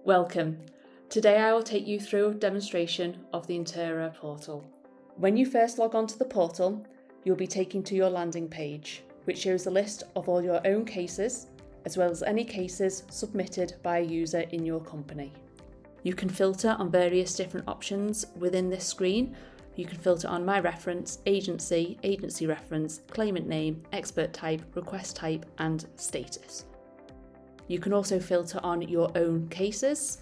Welcome. Today I will take you through a demonstration of the Inteira portal. When you first log onto the portal, you'll be taken to your landing page, which shows a list of all your own cases, as well as any cases submitted by a user in your company. You can filter on various different options within this screen. You can filter on My Reference, Agency, Agency Reference, Claimant Name, Expert Type, Request Type, and Status. You can also filter on your own cases.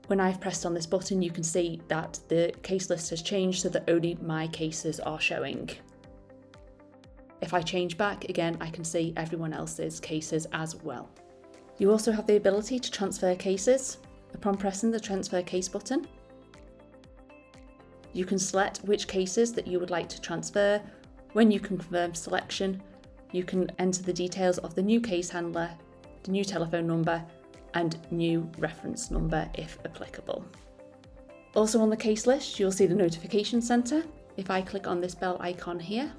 When I've pressed on this button, you can see that the case list has changed so that only my cases are showing. If I change back, again, I can see everyone else's cases as well. You also have the ability to transfer cases upon pressing the Transfer Case button. You can select which cases that you would like to transfer. When you can confirm selection, you can enter the details of the new case handler, the new telephone number, and new reference number if applicable. Also on the case list, you'll see the notification centre. If I click on this bell icon here,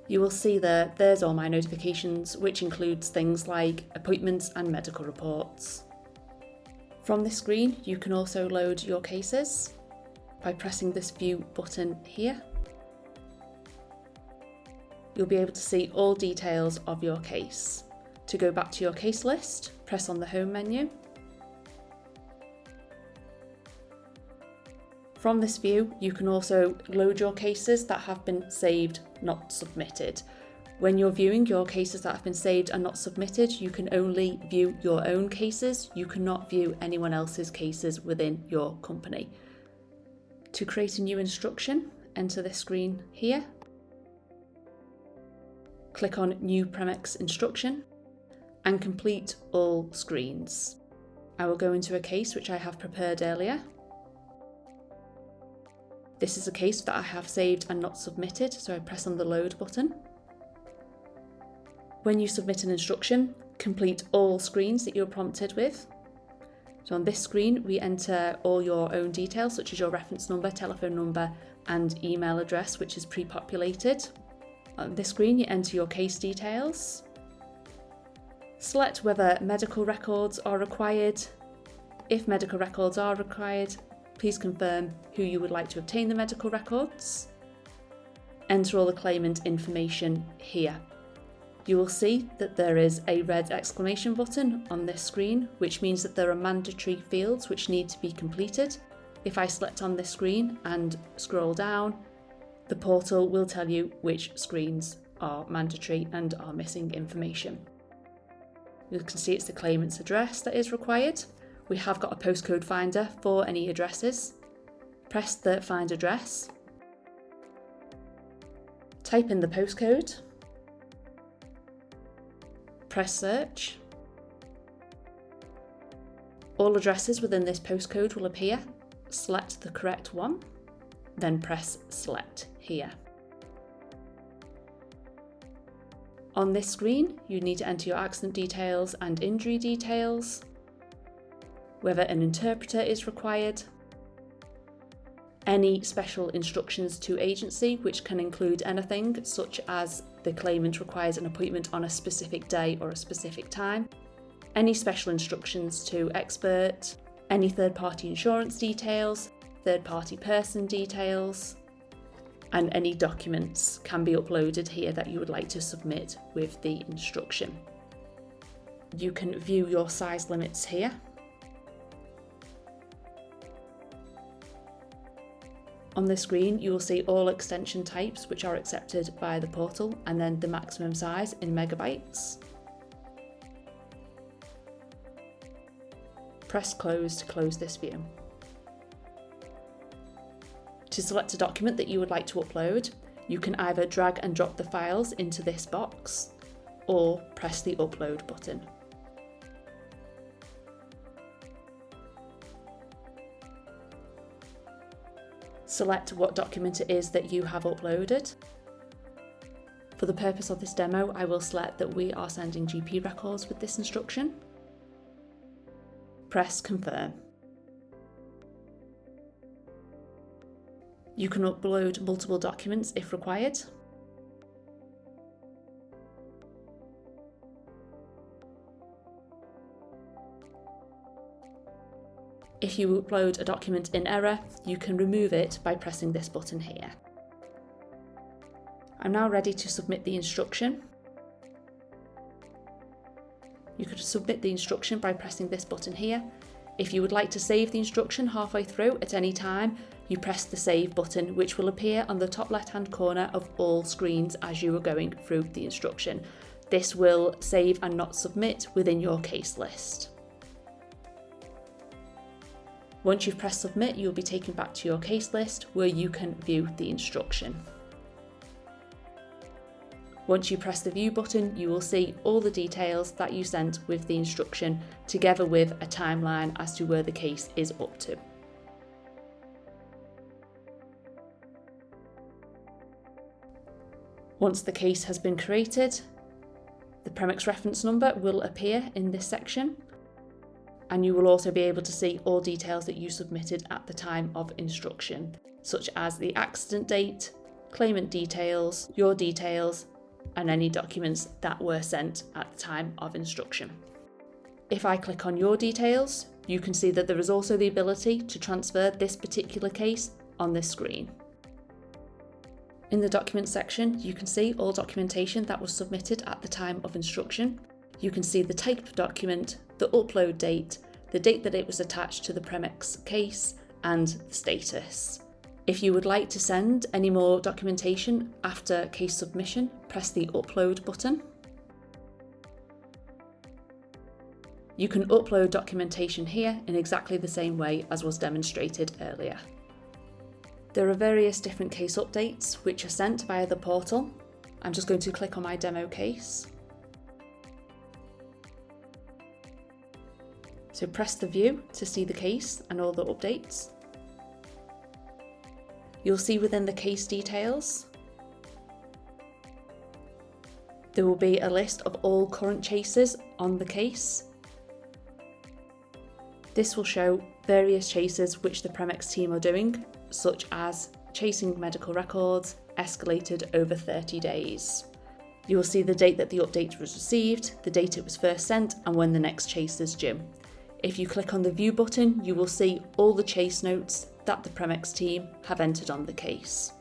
you will see there's all my notifications, which includes things like appointments and medical reports. From this screen, you can also load your cases by pressing this View button here. You'll be able to see all details of your case. To go back to your case list, press on the Home menu. From this view, you can also load your cases that have been saved, not submitted. When you're viewing your cases that have been saved and not submitted, you can only view your own cases. You cannot view anyone else's cases within your company. To create a new instruction, enter this screen here. Click on New Premex Instruction and complete all screens. I will go into a case which I have prepared earlier. This is a case that I have saved and not submitted, so I press on the Load button. When you submit an instruction, complete all screens that you're prompted with. So on this screen, we enter all your own details, such as your reference number, telephone number, and email address, which is pre-populated. On this screen, you enter your case details. Select whether medical records are required. If medical records are required, please confirm who you would like to obtain the medical records. Enter all the claimant information here. You will see that there is a red exclamation button on this screen, which means that there are mandatory fields which need to be completed. If I select on this screen and scroll down, the portal will tell you which screens are mandatory and are missing information. You can see it's the claimant's address that is required. We have got a postcode finder for any addresses. Press the Find Address. Type in the postcode. Press Search. All addresses within this postcode will appear. Select the correct one, then press Select here. On this screen, you need to enter your accident details and injury details, whether an interpreter is required, any special instructions to agency, which can include anything such as the claimant requires an appointment on a specific day or a specific time, any special instructions to expert, any third-party insurance details, third-party person details, and any documents can be uploaded here that you would like to submit with the instruction. You can view your size limits here. On the screen, you will see all extension types which are accepted by the portal, and then the maximum size in megabytes. Press Close to close this view. To select a document that you would like to upload, you can either drag and drop the files into this box or press the Upload button. Select what document it is that you have uploaded. For the purpose of this demo, I will select that we are sending GP records with this instruction. Press Confirm. You can upload multiple documents if required. If you upload a document in error, you can remove it by pressing this button here. I'm now ready to submit the instruction. You could submit the instruction by pressing this button here. If you would like to save the instruction halfway through at any time, you press the save button, which will appear on the top left-hand corner of all screens as you are going through the instruction. This will save and not submit within your case list. Once you've pressed submit, you'll be taken back to your case list where you can view the instruction. Once you press the view button, you will see all the details that you sent with the instruction, together with a timeline as to where the case is up to. Once the case has been created, the Premex reference number will appear in this section, and you will also be able to see all details that you submitted at the time of instruction, such as the accident date, claimant details, your details, and any documents that were sent at the time of instruction. If I click on your details, you can see that there is also the ability to transfer this particular case on this screen. In the document section, you can see all documentation that was submitted at the time of instruction. You can see the type of document, the upload date, the date that it was attached to the Premex case, and the status. If you would like to send any more documentation after case submission, press the upload button. You can upload documentation here in exactly the same way as was demonstrated earlier. There are various different case updates which are sent via the portal. I'm just going to click on my demo case. So press the view to see the case and all the updates. You'll see within the case details, there will be a list of all current chases on the case. This will show various chases which the Premex team are doing, such as chasing medical records escalated over 30 days. You will see the date that the update was received, the date it was first sent, and when the next chase is due. If you click on the view button, you will see all the chase notes that the Premex team have entered on the case.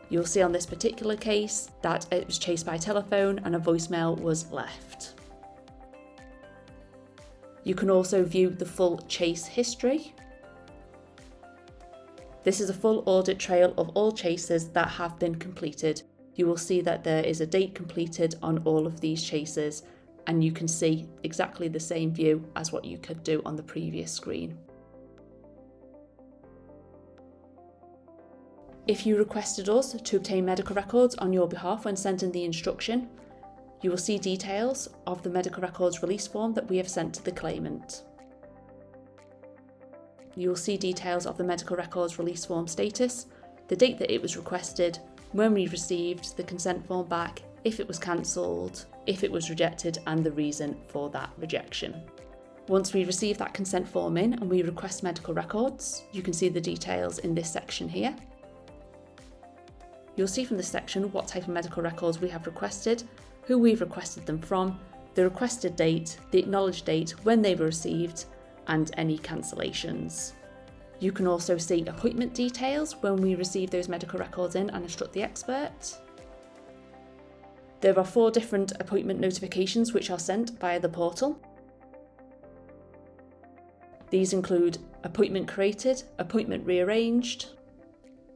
You'll see on this particular case that it was chased by telephone and a voicemail was left. You can also view the full chase history. This is a full audit trail of all chases that have been completed. You will see that there is a date completed on all of these chases, and you can see exactly the same view as what you could do on the previous screen. If you requested us to obtain medical records on your behalf when sending the instruction, you will see details of the medical records release form that we have sent to the claimant. You will see details of the medical records release form status, the date that it was requested, when we received the consent form back, if it was cancelled, if it was rejected, and the reason for that rejection. Once we receive that consent form in and we request medical records, you can see the details in this section here. You'll see from this section what type of medical records we have requested, who we've requested them from, the requested date, the acknowledged date, when they were received, and any cancellations. You can also see appointment details when we receive those medical records in and instruct the expert. There are 4 different appointment notifications which are sent via the portal. These include appointment created, appointment rearranged,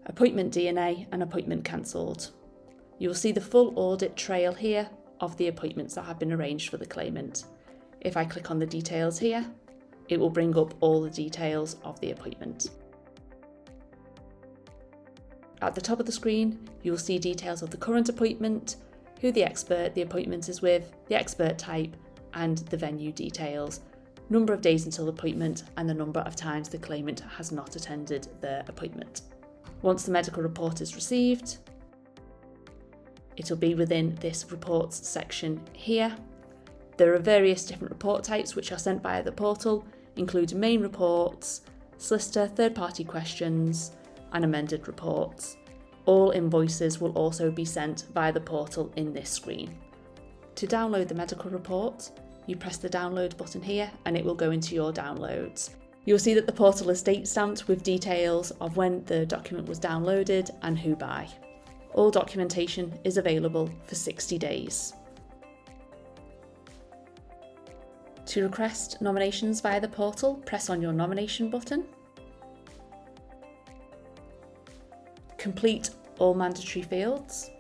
appointment DNA, and appointment cancelled. You will see the full audit trail here of the appointments that have been arranged for the claimant. If I click on the details here, it will bring up all the details of the appointment. At the top of the screen, you will see details of the current appointment, who the expert the appointment is with, the expert type, and the venue details, number of days until appointment, and the number of times the claimant has not attended their appointment. Once the medical report is received, it will be within this reports section here. There are various different report types which are sent via the portal, including main reports, solicitor third-party questions, and amended reports. All invoices will also be sent via the portal in this screen. To download the medical report, you press the download button here and it will go into your downloads. You'll see that the portal is date stamped with details of when the document was downloaded and who by. All documentation is available for 60 days. To request nominations via the portal, press on your nomination button. Complete all mandatory fields.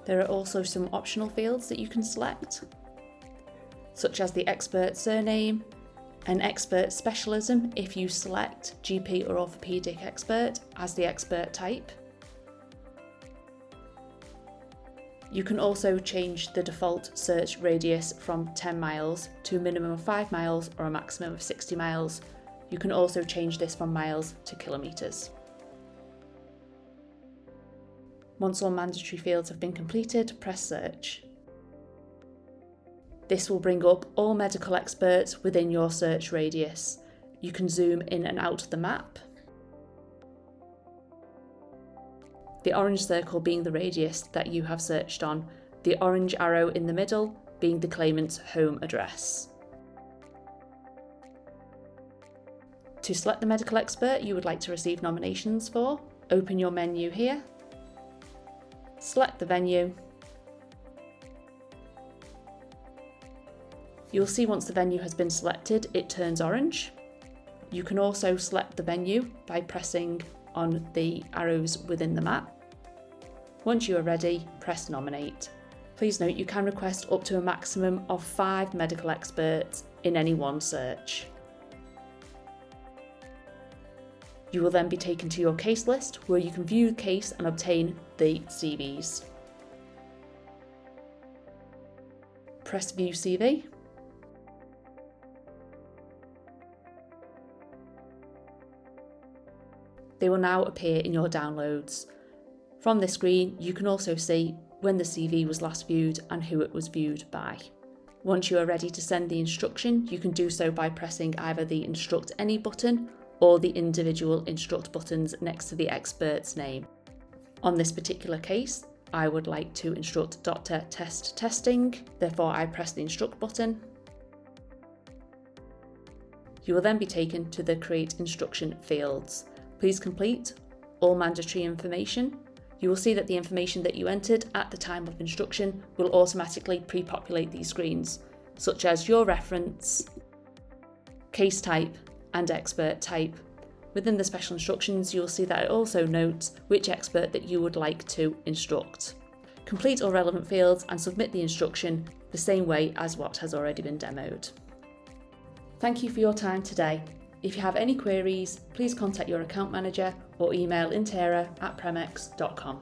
There are also some optional fields that you can select, such as the expert surname, an expert specialism if you select GP or orthopaedic expert as the expert type. You can also change the default search radius from 10 miles to a minimum of 5 miles or a maximum of 60 miles. You can also change this from miles to kilometres. Once all mandatory fields have been completed, press search. This will bring up all medical experts within your search radius. You can zoom in and out the map. The orange circle being the radius that you have searched on, the orange arrow in the middle being the claimant's home address. To select the medical expert you would like to receive nominations for, open your menu here, select the venue. You'll see once the venue has been selected, it turns orange. You can also select the venue by pressing on the arrows within the map. Once you are ready, press nominate. Please note you can request up to a maximum of 5 medical experts in any one search. You will then be taken to your case list where you can view the case and obtain the CVs. Press View CV. They will now appear in your downloads. From this screen, you can also see when the CV was last viewed and who it was viewed by. Once you are ready to send the instruction, you can do so by pressing either the Instruct Any button or the individual instruct buttons next to the expert's name. On this particular case, I would like to instruct Dr. Testing, therefore I press the Instruct button. You will then be taken to the Create Instruction fields. Please complete all mandatory information. You will see that the information that you entered at the time of instruction will automatically pre-populate these screens, such as your reference, case type, and expert type. Within the special instructions, you will see that it also notes which expert that you would like to instruct. Complete all relevant fields and submit the instruction the same way as what has already been demoed. Thank you for your time today. If you have any queries, please contact your account manager or email inteira@premex.com.